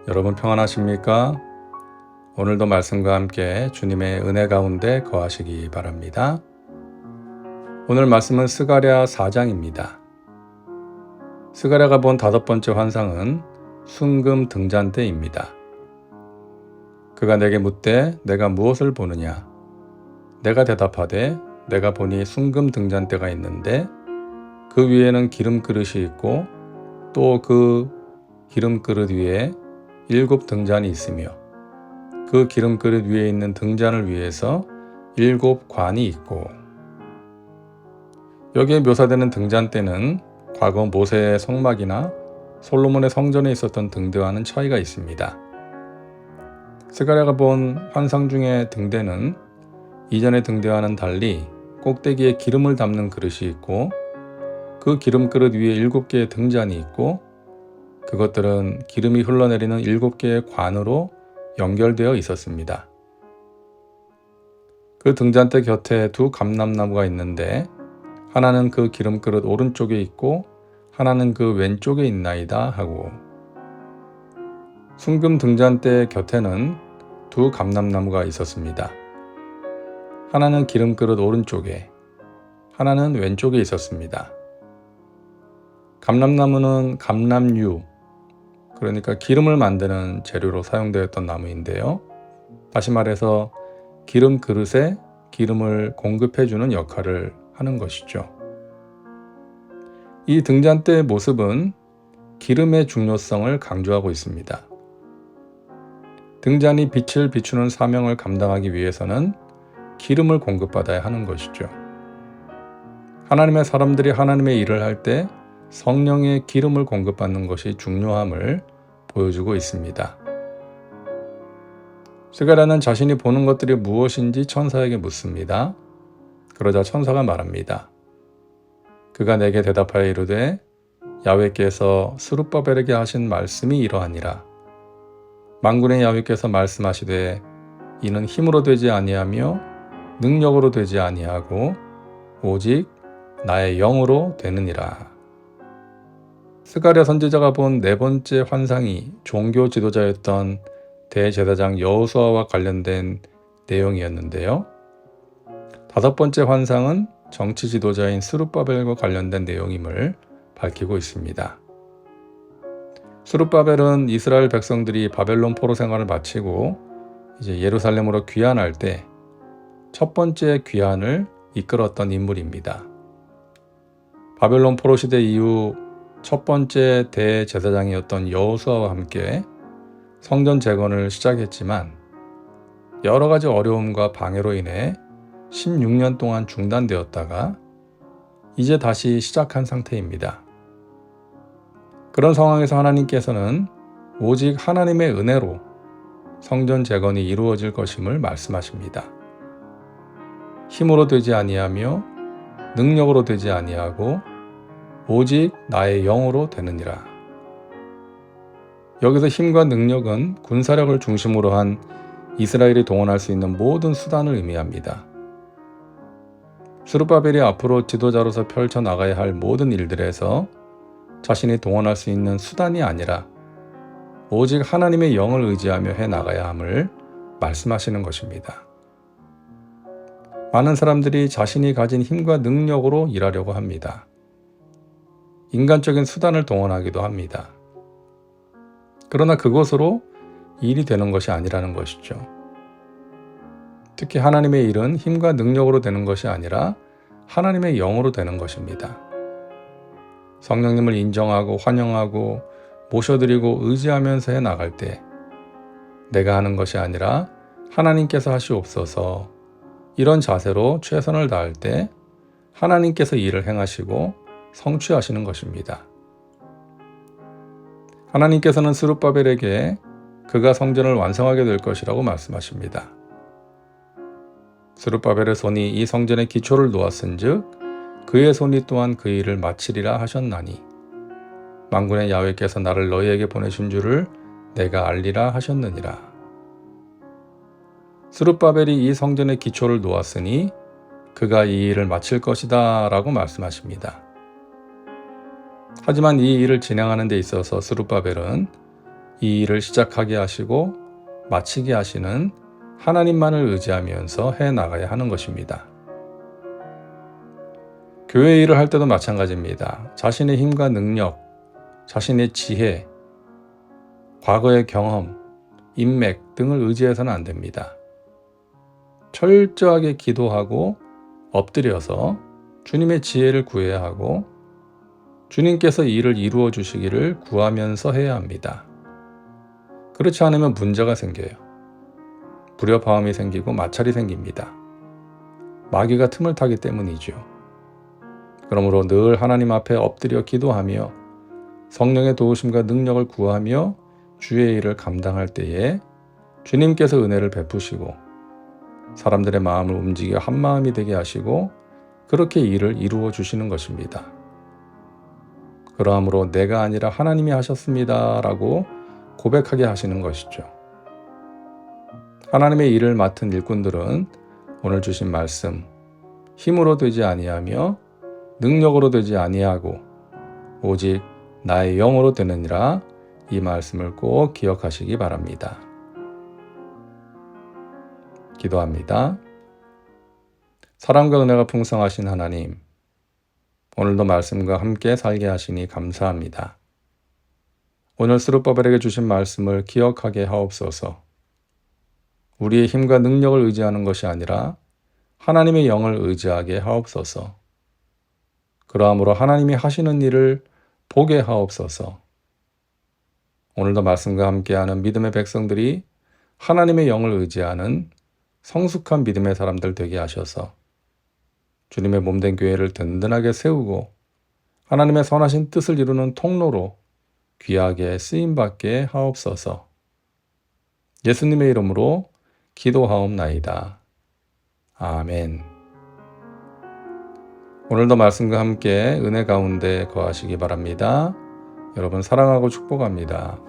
여러분 평안하십니까? 오늘도 말씀과 함께 주님의 은혜 가운데 거하시기 바랍니다. 오늘 말씀은 스가랴 4장입니다. 스가랴가 본 5번째 환상은 순금 등잔대입니다. 그가 내게 묻되 내가 무엇을 보느냐? 내가 대답하되 내가 보니 순금 등잔대가 있는데 그 위에는 기름 그릇이 있고 또 그 기름 그릇 위에 7 등잔이 있으며 그 기름 그릇 위에 있는 등잔을 위해서 7 관이 있고, 여기에 묘사되는 등잔대는 과거 모세의 성막이나 솔로몬의 성전에 있었던 등대와는 차이가 있습니다. 스가랴가 본 환상 중의 등대는 이전의 등대와는 달리 꼭대기에 기름을 담는 그릇이 있고 그 기름 그릇 위에 7개의 등잔이 있고 그것들은 기름이 흘러내리는 7개의 관으로 연결되어 있었습니다. 그 등잔대 곁에 2 감람나무가 있는데 하나는 그 기름 그릇 오른쪽에 있고 하나는 그 왼쪽에 있나이다 하고, 순금 등잔대 곁에는 2 감람나무가 있었습니다. 하나는 기름 그릇 오른쪽에, 하나는 왼쪽에 있었습니다. 감람나무는 감람유, 그러니까 기름을 만드는 재료로 사용되었던 나무인데요. 다시 말해서 기름 그릇에 기름을 공급해주는 역할을 하는 것이죠. 이 등잔대의 모습은 기름의 중요성을 강조하고 있습니다. 등잔이 빛을 비추는 사명을 감당하기 위해서는 기름을 공급받아야 하는 것이죠. 하나님의 사람들이 하나님의 일을 할 때 성령의 기름을 공급받는 것이 중요함을 보여주고 있습니다. 스가랴는 자신이 보는 것들이 무엇인지 천사에게 묻습니다. 그러자 천사가 말합니다. 그가 내게 대답하여 이르되 야훼께서 스룹바벨에게 하신 말씀이 이러하니라. 만군의 야훼께서 말씀하시되 이는 힘으로 되지 아니하며 능력으로 되지 아니하고 오직 나의 영으로 되느니라. 스가랴 선지자가 본 4번째 환상이 종교 지도자였던 대제사장 여호수아와 관련된 내용이었는데요. 5번째 환상은 정치 지도자인 스룹바벨과 관련된 내용임을 밝히고 있습니다. 스룹바벨은 이스라엘 백성들이 바벨론 포로 생활을 마치고 이제 예루살렘으로 귀환할 때 첫 번째 귀환을 이끌었던 인물입니다. 바벨론 포로 시대 이후 첫 번째 대제사장이었던 여호수아와 함께 성전 재건을 시작했지만 여러 가지 어려움과 방해로 인해 16년 동안 중단되었다가 이제 다시 시작한 상태입니다. 그런 상황에서 하나님께서는 오직 하나님의 은혜로 성전 재건이 이루어질 것임을 말씀하십니다. 힘으로 되지 아니하며 능력으로 되지 아니하고 오직 나의 영으로 되느니라. 여기서 힘과 능력은 군사력을 중심으로 한 이스라엘이 동원할 수 있는 모든 수단을 의미합니다. 스룹바벨이 앞으로 지도자로서 펼쳐나가야 할 모든 일들에서 자신이 동원할 수 있는 수단이 아니라 오직 하나님의 영을 의지하며 해나가야 함을 말씀하시는 것입니다. 많은 사람들이 자신이 가진 힘과 능력으로 일하려고 합니다. 인간적인 수단을 동원하기도 합니다. 그러나 그것으로 일이 되는 것이 아니라는 것이죠. 특히 하나님의 일은 힘과 능력으로 되는 것이 아니라 하나님의 영으로 되는 것입니다. 성령님을 인정하고 환영하고 모셔드리고 의지하면서 해나갈 때 내가 하는 것이 아니라 하나님께서 하시옵소서, 이런 자세로 최선을 다할 때 하나님께서 일을 행하시고 성취하시는 것입니다. 하나님께서는 스룹바벨에게 그가 성전을 완성하게 될 것이라고 말씀하십니다. 스룹바벨의 손이 이 성전의 기초를 놓았은즉 그의 손이 또한 그 일을 마치리라 하셨나니 만군의 야훼께서 나를 너희에게 보내신 줄을 내가 알리라 하셨느니라. 스룹바벨이 이 성전의 기초를 놓았으니 그가 이 일을 마칠 것이다 라고 말씀하십니다. 하지만 이 일을 진행하는 데 있어서 스룹바벨은 이 일을 시작하게 하시고 마치게 하시는 하나님만을 의지하면서 해나가야 하는 것입니다. 교회 일을 할 때도 마찬가지입니다. 자신의 힘과 능력, 자신의 지혜, 과거의 경험, 인맥 등을 의지해서는 안 됩니다. 철저하게 기도하고 엎드려서 주님의 지혜를 구해야 하고 주님께서 이 일을 이루어 주시기를 구하면서 해야 합니다. 그렇지 않으면 문제가 생겨요. 불협화음이 생기고 마찰이 생깁니다. 마귀가 틈을 타기 때문이죠. 그러므로 늘 하나님 앞에 엎드려 기도하며 성령의 도우심과 능력을 구하며 주의 일을 감당할 때에 주님께서 은혜를 베푸시고 사람들의 마음을 움직여 한마음이 되게 하시고 그렇게 일을 이루어 주시는 것입니다. 그러므로 내가 아니라 하나님이 하셨습니다 라고 고백하게 하시는 것이죠. 하나님의 일을 맡은 일꾼들은 오늘 주신 말씀, 힘으로 되지 아니하며 능력으로 되지 아니하고 오직 나의 영으로 되느니라, 이 말씀을 꼭 기억하시기 바랍니다. 기도합니다. 사랑과 은혜가 풍성하신 하나님, 오늘도 말씀과 함께 살게 하시니 감사합니다. 오늘 스룹바벨에게 주신 말씀을 기억하게 하옵소서. 우리의 힘과 능력을 의지하는 것이 아니라 하나님의 영을 의지하게 하옵소서. 그러함으로 하나님이 하시는 일을 보게 하옵소서. 오늘도 말씀과 함께하는 믿음의 백성들이 하나님의 영을 의지하는 성숙한 믿음의 사람들 되게 하셔서 주님의 몸된 교회를 든든하게 세우고 하나님의 선하신 뜻을 이루는 통로로 귀하게 쓰임받게 하옵소서. 예수님의 이름으로 기도하옵나이다. 아멘. 오늘도 말씀과 함께 은혜 가운데 거하시기 바랍니다. 여러분 사랑하고 축복합니다.